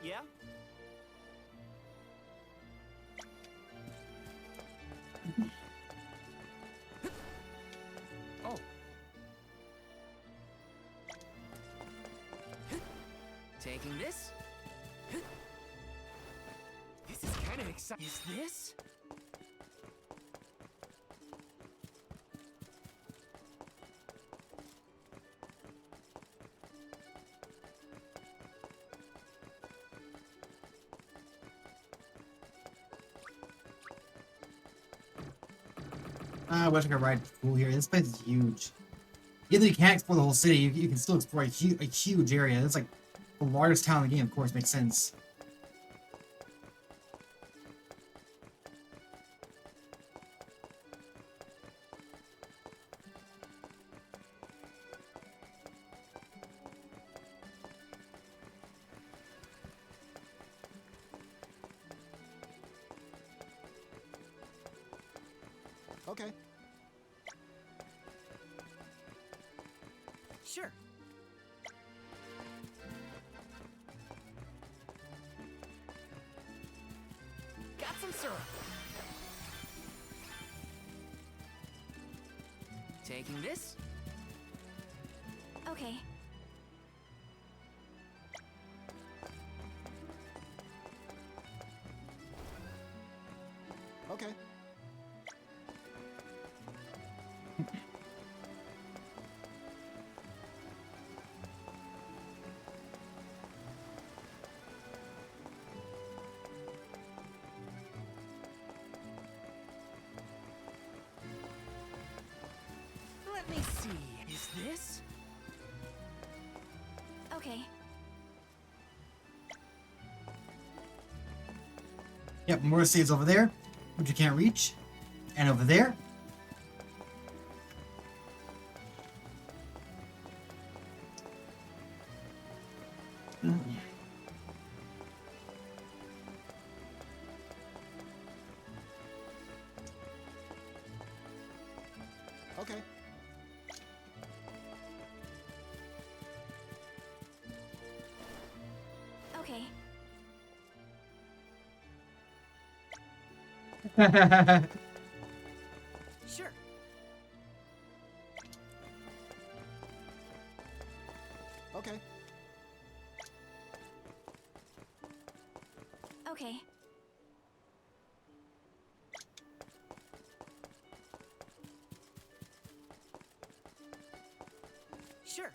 Yeah? Oh. Taking this? This is kind of exciting. Is this? I wish I could ride cool here. This place is huge. Even though you can't explore the whole city, you can still explore a huge area. It's like the largest town in the game, of course, makes sense. Okay. Sure. Got some syrup. Taking this? Okay. Okay. Let me see. Is this? Okay. Yep, more saves over there, which you can't reach. And over there. Okay. Okay. Sure. Okay. Okay. Sure.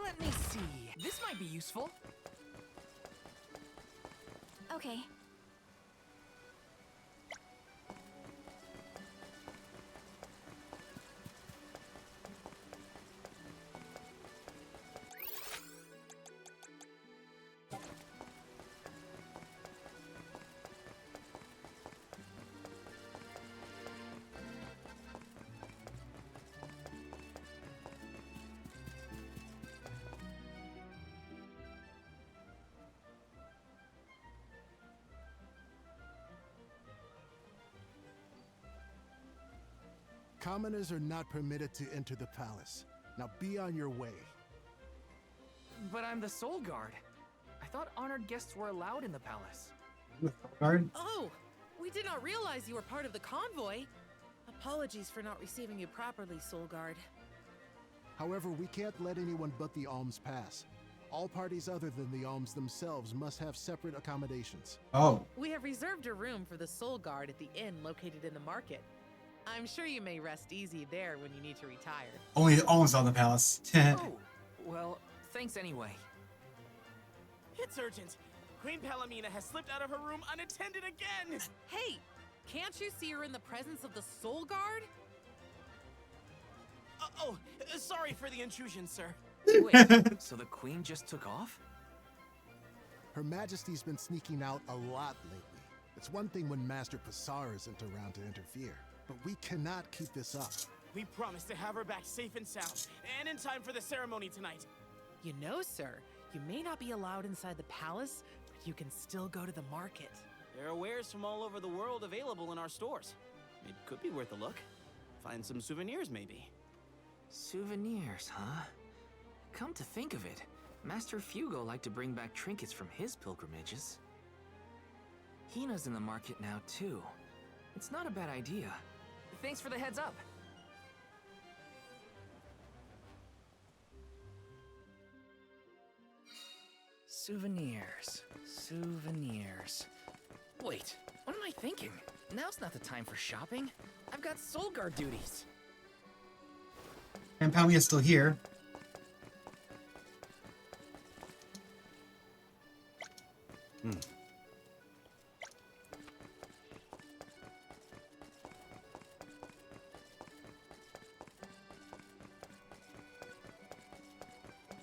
Let me see. This might be useful. Okay. Commoners are not permitted to enter the palace. Now be on your way. But I'm the Soul Guard. I thought honored guests were allowed in the palace. Guard. Oh, we did not realize you were part of the convoy. Apologies for not receiving you properly, Soul Guard. However, we can't let anyone but the alms pass. All parties other than the alms themselves must have separate accommodations. Oh. We have reserved a room for the Soul Guard at the inn located in the market. I'm sure you may rest easy there when you need to retire. Only almost on the palace. Oh, well, thanks anyway. It's urgent. Queen Palomina has slipped out of her room unattended again! Hey, can't you see her in the presence of the Soul Guard? Sorry for the intrusion, sir. Wait, so the queen just took off? Her Majesty's been sneaking out a lot lately. It's one thing when Master Passar isn't around to interfere, but we cannot keep this up. We promise to have her back safe and sound, and in time for the ceremony tonight. You know, sir, you may not be allowed inside the palace, but you can still go to the market. There are wares from all over the world available in our stores. It could be worth a look. Find some souvenirs, maybe. Souvenirs, huh? Come to think of it, Master Fugo liked to bring back trinkets from his pilgrimages. Hina's in the market now, too. It's not a bad idea. Thanks for the heads up. Souvenirs. Wait, what am I thinking? Now's not the time for shopping. I've got Soul Guard duties. And Palmia's still here.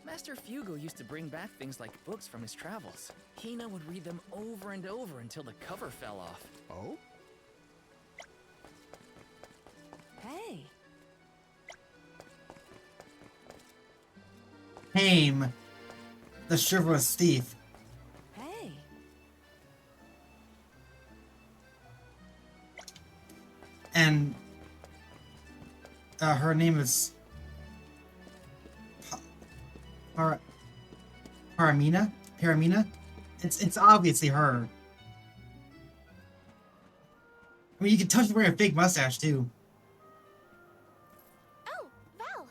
Master Fugo used to bring back things like books from his travels. Hina would read them over and over until the cover fell off. Oh? Hey. Haim, the chivalrous thief. Hey. And her name is Paramina? It's obviously her. I mean, you can tell she's wearing a fake mustache, too. Oh, Val.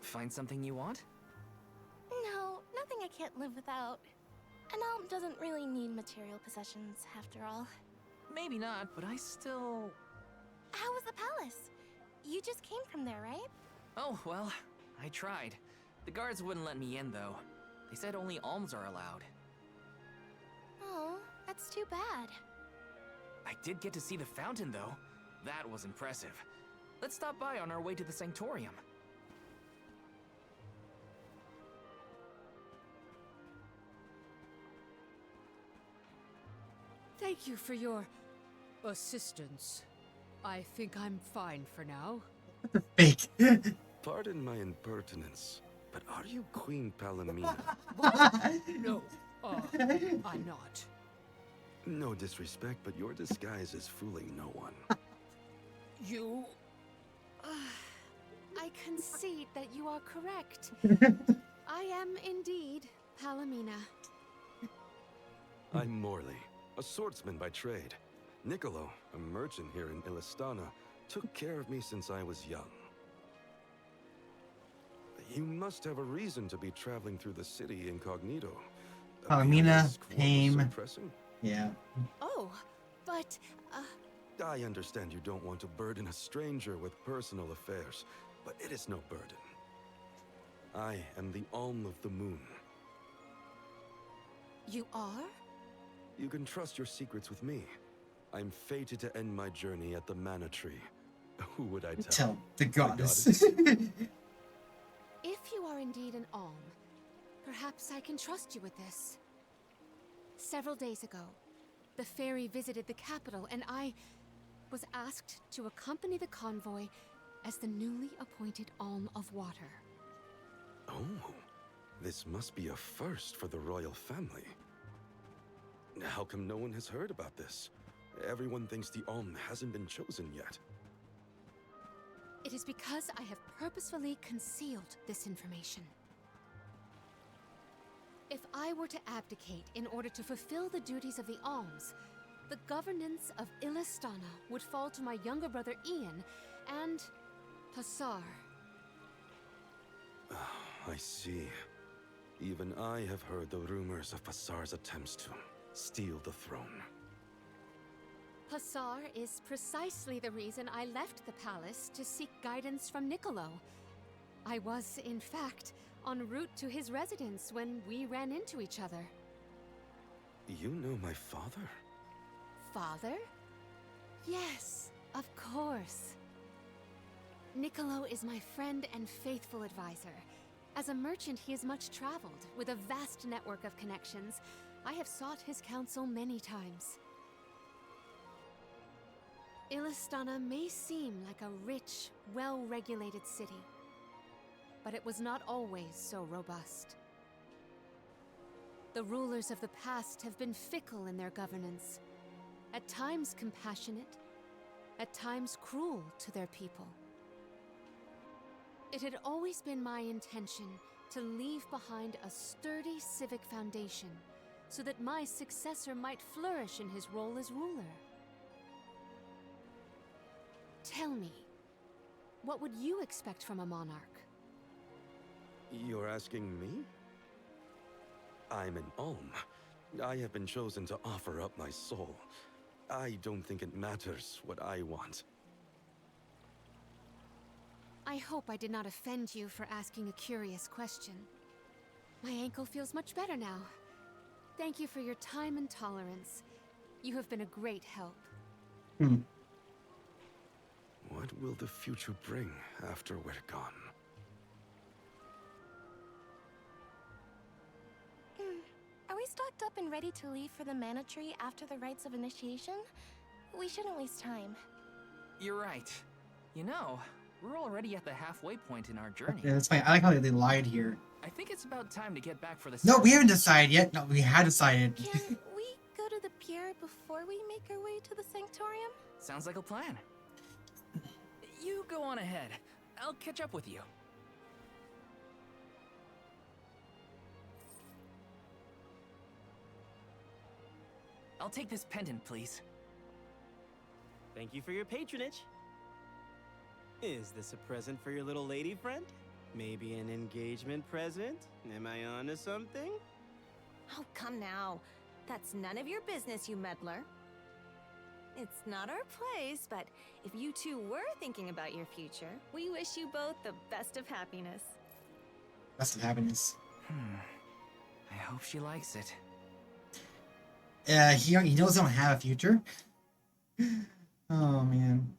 Find something you want? No, nothing I can't live without. An alm doesn't really need material possessions, after all. Maybe not, but I still... How was the palace? You just came from there, right? Oh, well, I tried. The guards wouldn't let me in, though. They said only alms are allowed. Oh, that's too bad. I did get to see the fountain, though. That was impressive. Let's stop by on our way to the Sanctorium. Thank you for your assistance. I think I'm fine for now. Fake. Pardon my impertinence, but are you Queen Palomina? No, I'm not. No disrespect, but your disguise is fooling no one. You... I concede that you are correct. I am indeed Palomina. I'm Morley, a swordsman by trade. Niccolo, a merchant here in Illistana, took care of me since I was young. You must have a reason to be traveling through the city incognito. Palomina, Haim. Pressing? Yeah. Oh, but, I understand you don't want to burden a stranger with personal affairs, but it is no burden. I am the Alm of the Moon. You are? You can trust your secrets with me. I'm fated to end my journey at the Mana Tree. Who would I tell? Tell the goddess. If you are indeed an alm, perhaps I can trust you with this. Several days ago, the fairy visited the capital, and I was asked to accompany the convoy as the newly appointed Alm of Water. Oh, this must be a first for the royal family. How come no one has heard about this? Everyone thinks the Alm hasn't been chosen yet. It is because I have purposefully concealed this information. If I were to abdicate in order to fulfill the duties of the alms, the governance of Illistana would fall to my younger brother Ian and Passar. I see. Even I have heard the rumors of Passar's attempts to steal the throne. Passar is precisely the reason I left the palace to seek guidance from Niccolo. I was, in fact, en route to his residence when we ran into each other. You know my father? Father? Yes, of course. Niccolo is my friend and faithful advisor. As a merchant, he is much traveled, with a vast network of connections. I have sought his counsel many times. Illistana may seem like a rich, well-regulated city, but it was not always so robust. The rulers of the past have been fickle in their governance, at times compassionate, at times cruel to their people. It had always been my intention to leave behind a sturdy civic foundation so that my successor might flourish in his role as ruler. Tell me, what would you expect from a monarch? You're asking me? I'm an Alm. I have been chosen to offer up my soul. I don't think it matters what I want. I hope I did not offend you for asking a curious question. My ankle feels much better now. Thank you for your time and tolerance. You have been a great help. What will the future bring after we're gone? Are we stocked up and ready to leave for the Mana Tree after the rites of initiation? We shouldn't waste time. You're right. You know, we're already at the halfway point in our journey. Yeah, that's fine. I like how they lied here. I think it's about time to get back for the No, we ceremony. haven't decided yet. No, we had decided. Can we go to the pier before we make our way to the Sanctorium? Sounds like a plan. You go on ahead. I'll catch up with you. I'll take this pendant, please. Thank you for your patronage. Is this a present for your little lady friend? Maybe an engagement present? Am I onto something? Oh, come now. That's none of your business, you meddler. It's not our place, but if you two were thinking about your future, we wish you both the best of happiness. Best of happiness. I hope she likes it. He knows I don't have a future. Oh man.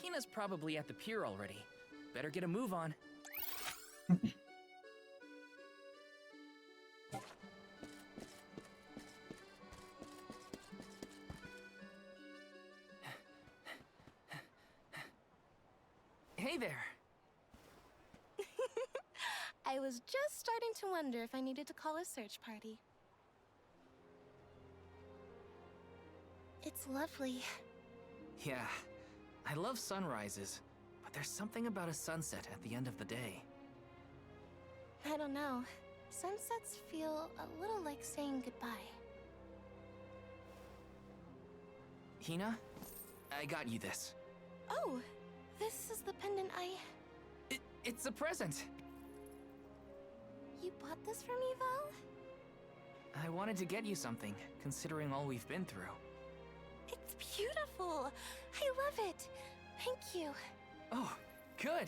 Hina's probably at the pier already. Better get a move on. Hey there. I was just starting to wonder if I needed to call a search party. It's lovely. Yeah, I love sunrises, but there's something about a sunset at the end of the day. I don't know. Sunsets feel a little like saying goodbye. Hina, I got you this. Oh, this is the pendant It's a present. You bought this for me, Val? I wanted to get you something, considering all we've been through. It's beautiful. I love it. Thank you. Oh, good.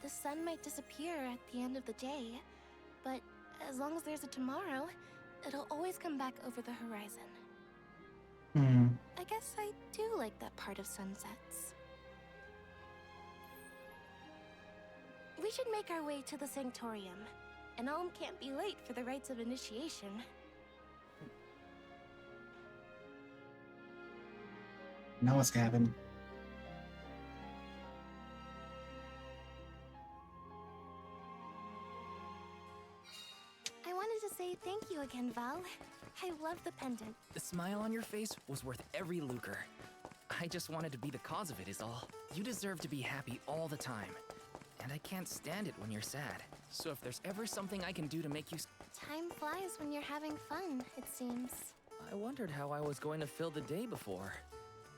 The sun might disappear at the end of the day, but as long as there's a tomorrow, it'll always come back over the horizon. I guess I do like that part of sunsets. We should make our way to the Sanctorium. An alm can't be late for the rites of initiation. Now what's gonna happen? I wanted to say thank you again, Val. I love the pendant. The smile on your face was worth every lucre. I just wanted to be the cause of it is all. You deserve to be happy all the time. And I can't stand it when you're sad. So if there's ever something I can do to make you... Time flies when you're having fun, it seems. I wondered how I was going to fill the day before.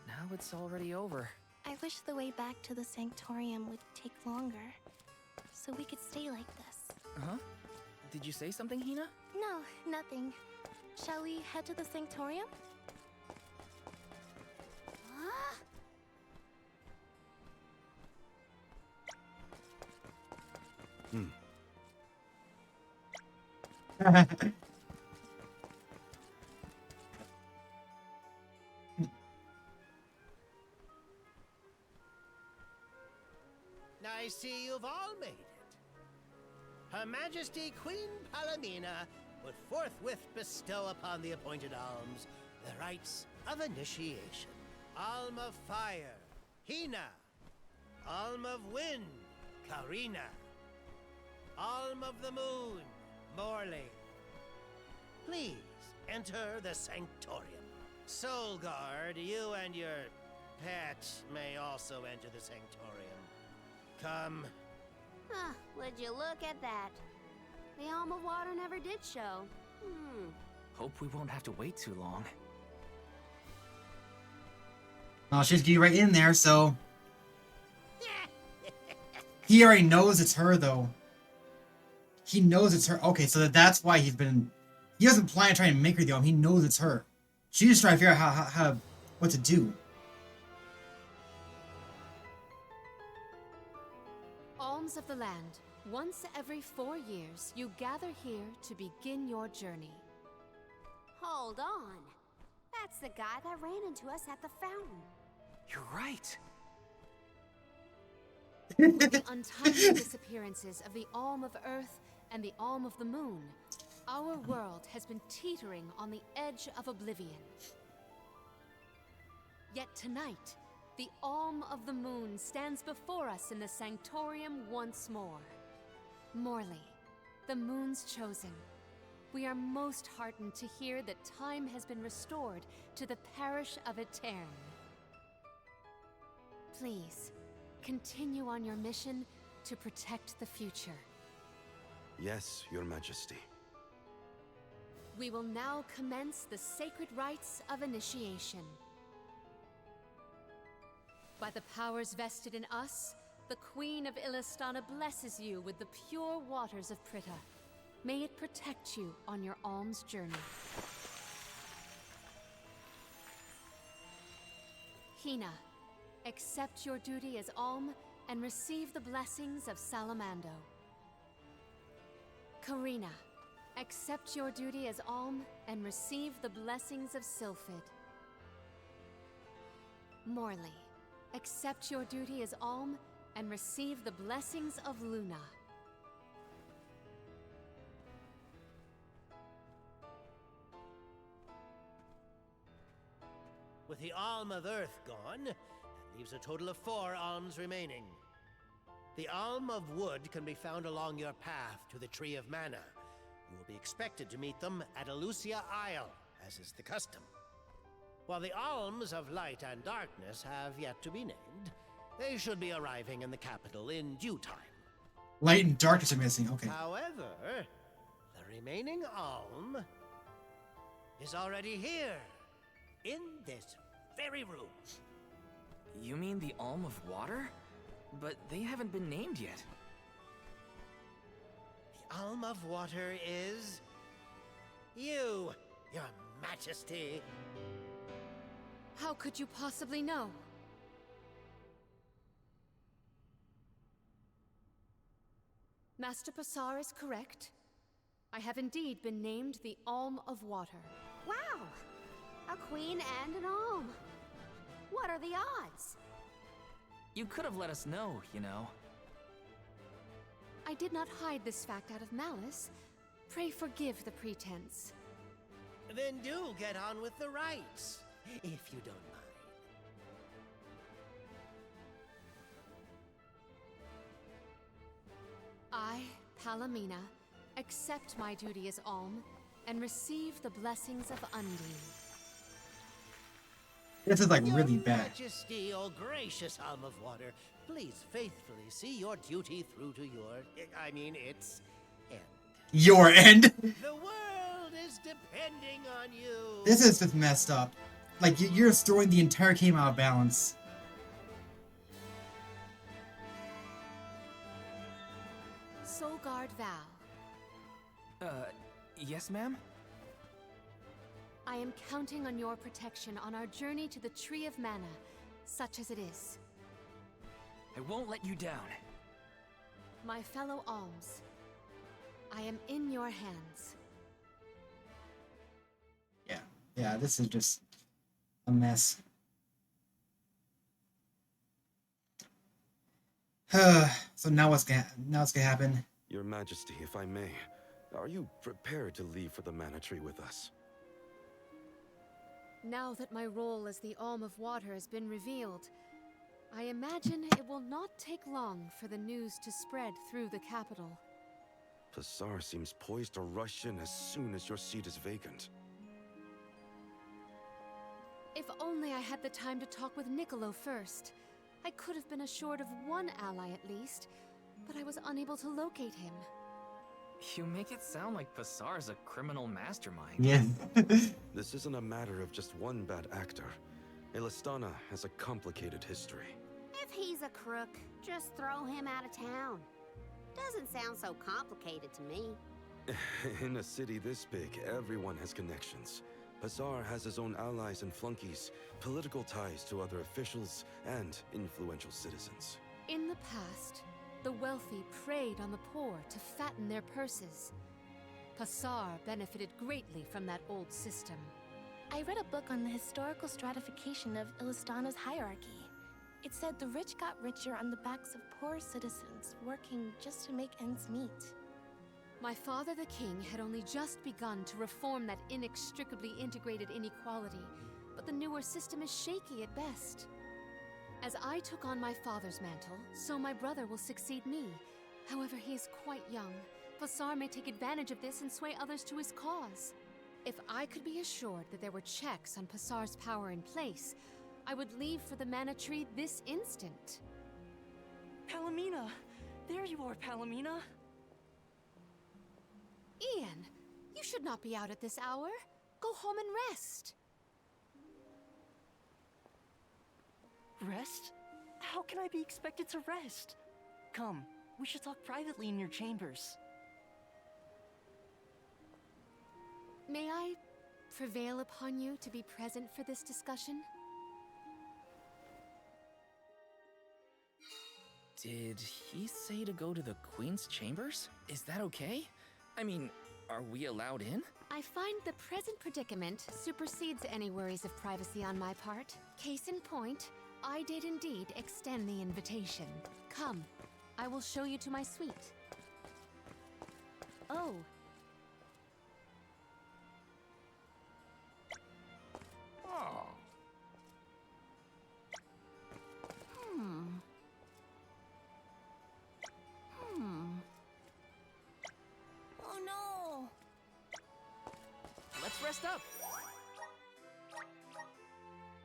Now it's already over. I wish the way back to the Sanctorium would take longer, so we could stay like this. Huh? Did you say something, Hina? No, nothing. Shall we head to the Sanctorium? I see you've all made it. Her Majesty Queen Palomina would forthwith bestow upon the appointed alms the rites of initiation. Alm of Fire, Hina. Alm of Wind, Karina. Alm of the Moon, Morley. Please enter the Sanctorium. Soul Guard, you and your pet may also enter the Sanctorium. Come. Huh, would you look at that? The Alm of Water never did show. Hope we won't have to wait too long. Oh, she's getting right in there, so... He already knows it's her, though. He knows it's her. Okay, so that's why he's been... He doesn't plan to try and make her the Alm. He knows it's her. She's just trying to figure out how what to do. Alms of the land. Once every 4 years, you gather here to begin your journey. Hold on. That's the guy that ran into us at the fountain. You're right. With the untimely disappearances of the Alm of Earth and the Alm of the Moon, our world has been teetering on the edge of oblivion. Yet tonight, the Alm of the Moon stands before us in the Sanctorium once more. Morley, the Moon's chosen, we are most heartened to hear that time has been restored to the parish of Eterne. Please, continue on your mission to protect the future. Yes, Your Majesty. We will now commence the sacred rites of initiation. By the powers vested in us, the Queen of Illistana blesses you with the pure waters of Pritta. May it protect you on your alms journey. Hina, accept your duty as alm and receive the blessings of Salamando. Karina, accept your duty as alm and receive the blessings of Sylphid. Morley, accept your duty as alm and receive the blessings of Luna. With the Alm of Earth gone, that leaves a total of 4 alms remaining. The Alm of Wood can be found along your path to the Tree of Mana. You will be expected to meet them at Elusia Isle, as is the custom. While the Alms of Light and Darkness have yet to be named, they should be arriving in the capital in due time. Light and darkness are missing, okay. However, the remaining Alm is already here, in this very room. You mean the Alm of Water? But they haven't been named yet. The Alm of Water is... you, Your Majesty. How could you possibly know? Master Passar is correct. I have indeed been named the Alm of Water. Wow! A queen and an alm. What are the odds? You could have let us know, you know. I did not hide this fact out of malice. Pray forgive the pretense. Then do get on with the rites, if you don't mind. I, Palomina, accept my duty as alm and receive the blessings of Undine. This is like Your really bad. Majesty, O gracious Alm of Water, please faithfully see your duty through to its end. Your end? The world is depending on you. This is just messed up. Like, you're just throwing the entire game out of balance. Soul Guard Val. Yes, ma'am? I am counting on your protection on our journey to the Tree of Mana, such as it is. I won't let you down. My fellow alms, I am in your hands. Yeah, this is just a mess. So now what's gonna happen? Your Majesty, if I may, are you prepared to leave for the Mana Tree with us? Now that my role as the Alm of Water has been revealed, I imagine it will not take long for the news to spread through the capital. Pasar seems poised to rush in as soon as your seat is vacant. If only I had the time to talk with Niccolo first. I could have been assured of one ally at least, but I was unable to locate him. You make it sound like Pasar's a criminal mastermind. Yeah. This isn't a matter of just one bad actor. Elistana has a complicated history. If he's a crook, just throw him out of town. Doesn't sound so complicated to me. In a city this big, everyone has connections. Pasar has his own allies and flunkies, political ties to other officials, and influential citizens. In the past, the wealthy preyed on the poor to fatten their purses. Pasar benefited greatly from that old system. I read a book on the historical stratification of Ilistana's hierarchy. It said the rich got richer on the backs of poor citizens, working just to make ends meet. My father the king had only just begun to reform that inextricably integrated inequality, but the newer system is shaky at best. As I took on my father's mantle, so my brother will succeed me. However, he is quite young. Pasar may take advantage of this and sway others to his cause. If I could be assured that there were checks on Pasar's power in place, I would leave for the Mana Tree this instant. Palomina! There you are, Palomina! Ian, you should not be out at this hour. Go home and rest. Rest? How can I be expected to rest? Come, we should talk privately in your chambers. May I prevail upon you to be present for this discussion? Did he say to go to the Queen's chambers? Is that okay? I mean, are we allowed in? I find the present predicament supersedes any worries of privacy on my part. Case in point, I did indeed extend the invitation. Come, I will show you to my suite. Oh. Oh. Oh no! Let's rest up.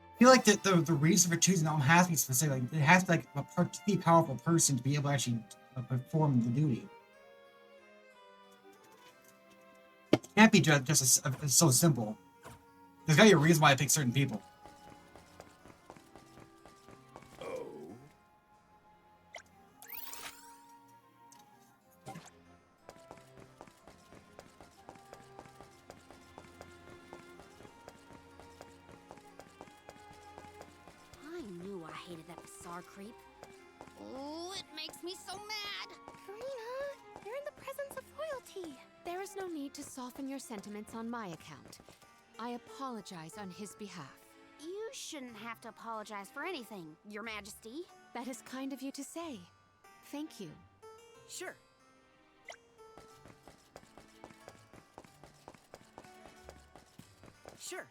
I feel like the reason for choosing Alm has to be specific. Like, it has to be like a particularly powerful person to be able to actually perform the duty. It can't be just so simple. There's gotta be a reason why I pick certain people. I knew I hated that bizarre creep. Oh, it makes me so mad! Karina, you're in the presence of royalty. There is no need to soften your sentiments on my account. I apologize on his behalf. You shouldn't have to apologize for anything, Your Majesty. That is kind of you to say. Thank you. Sure. Sure.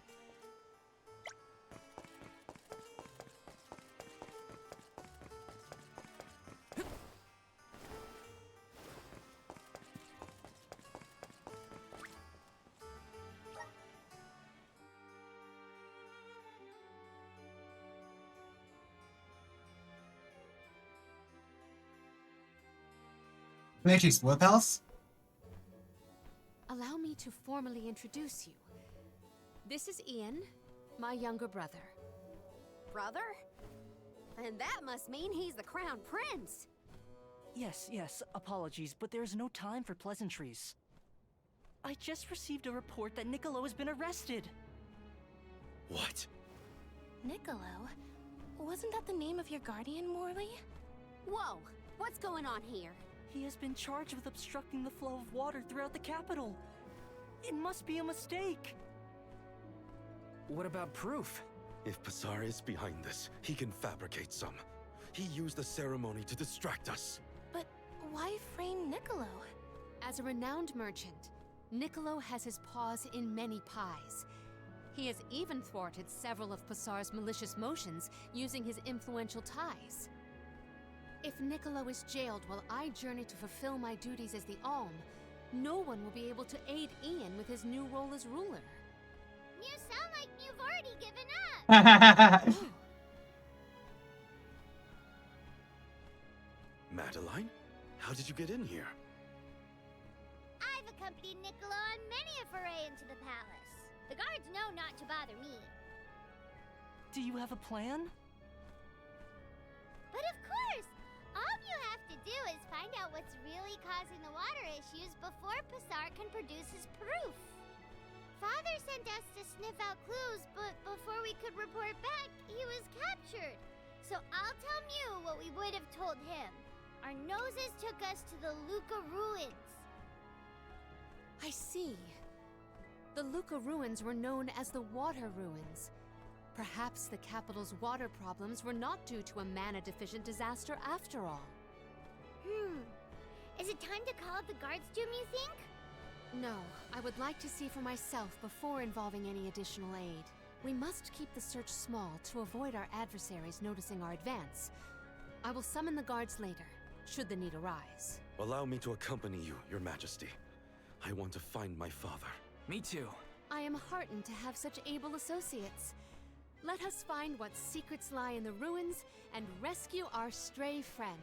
Can we actually split house? Allow me to formally introduce you. This is Ian, my younger brother. Brother? And that must mean he's the crown prince. Yes, apologies, but there's no time for pleasantries. I just received a report that Niccolo has been arrested. What? Niccolo? Wasn't that the name of your guardian, Morley? Whoa, what's going on here? He has been charged with obstructing the flow of water throughout the capital. It must be a mistake. What about proof? If Pasar is behind this, he can fabricate some. He used the ceremony to distract us. But Why frame Niccolo? As a renowned merchant, Niccolo has his paws in many pies. He has even thwarted several of Passar's malicious motions using his influential ties. If Niccolo is jailed while I journey to fulfill my duties as the Alm, no one will be able to aid Ian with his new role as ruler. You sound like you've already given up! Madeline? How did you get in here? I've accompanied Niccolo on many a foray into the palace. The guards know not to bother me. Do you have a plan? But of course! All you have to do is find out what's really causing the water issues before Passar can produce his proof. Father sent us to sniff out clues, but before we could report back, he was captured. So I'll tell Mew what we would have told him. Our noses took us to the Luca ruins. I see. The Luca ruins were known as the Water Ruins. Perhaps the capital's water problems were not due to a mana-deficient disaster after all. Is it time to call up the guards, Doom, you think? No, I would like to see for myself before involving any additional aid. We must keep the search small to avoid our adversaries noticing our advance. I will summon the guards later, should the need arise. Allow me to accompany you, Your Majesty. I want to find my father. Me too. I am heartened to have such able associates. Let us find what secrets lie in the ruins and rescue our stray friend.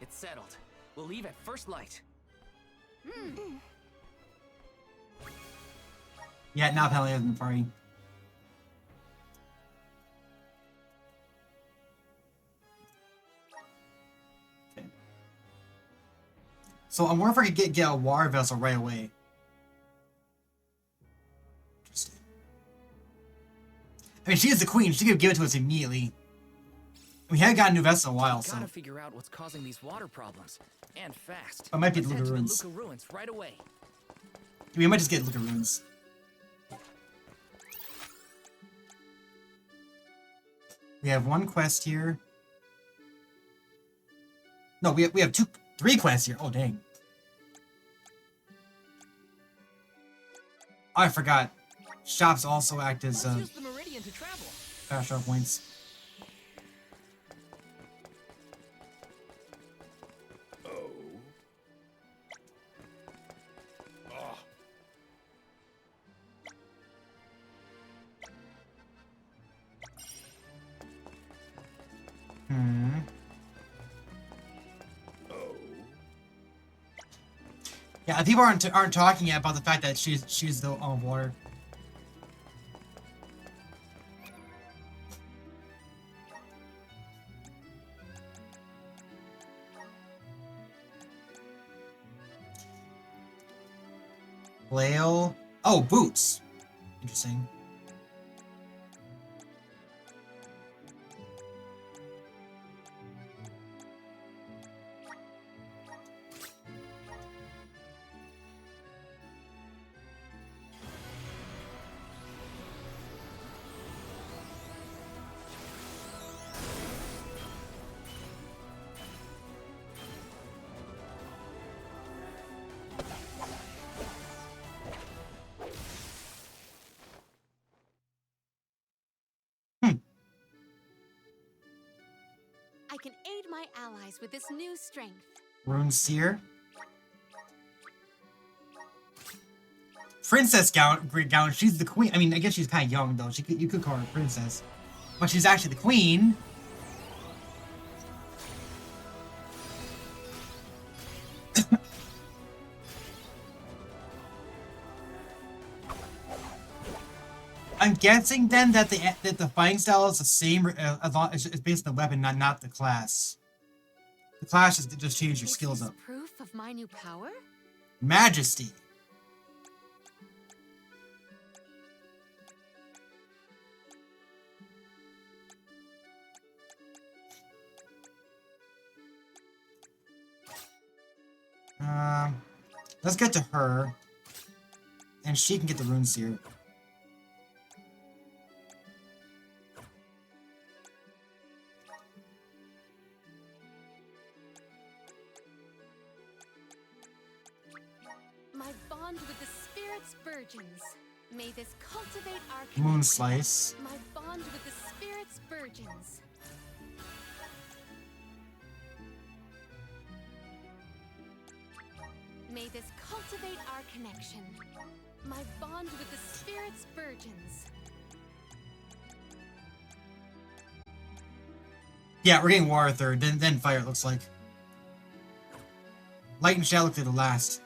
It's settled. We'll leave at first light. Yeah, now Pele is in the party. Okay. So I'm wondering if I could get a water vessel right away. Interesting. I mean, she is the queen. She could give it to us immediately. We haven't got a new vessel in a while, so. Gotta figure out what's causing these water problems, and fast. It might be the Let's Luca head to ruins. the Luca ruins right away. We might just get Luca ruins. We have one quest here. No, we have three quests here. Oh dang! Oh, I forgot. Shops also act as Use the meridian to travel. fast travel points. Yeah, people aren't talking yet about the fact that she's the water. Flail. Oh, boots. Interesting. I can aid my allies with this new strength. Rune Seer. Princess gown. She's the queen. I mean, I guess she's kind of young though. You could call her a princess, but she's actually the queen. I'm guessing then that the fighting style is the same as long as it's based on the weapon, not the class. The class just change your skills up. Proof of my new power? Majesty. Let's get to her, and she can get the Rune Seer. Spirit's virgins. May this cultivate our Moon connection. Slice. My bond with the Spirit's virgins. May this cultivate our connection. My bond with the Spirit's virgins. Yeah, we're getting Water third, then Fire, it looks like. Light and Shadow look like the last.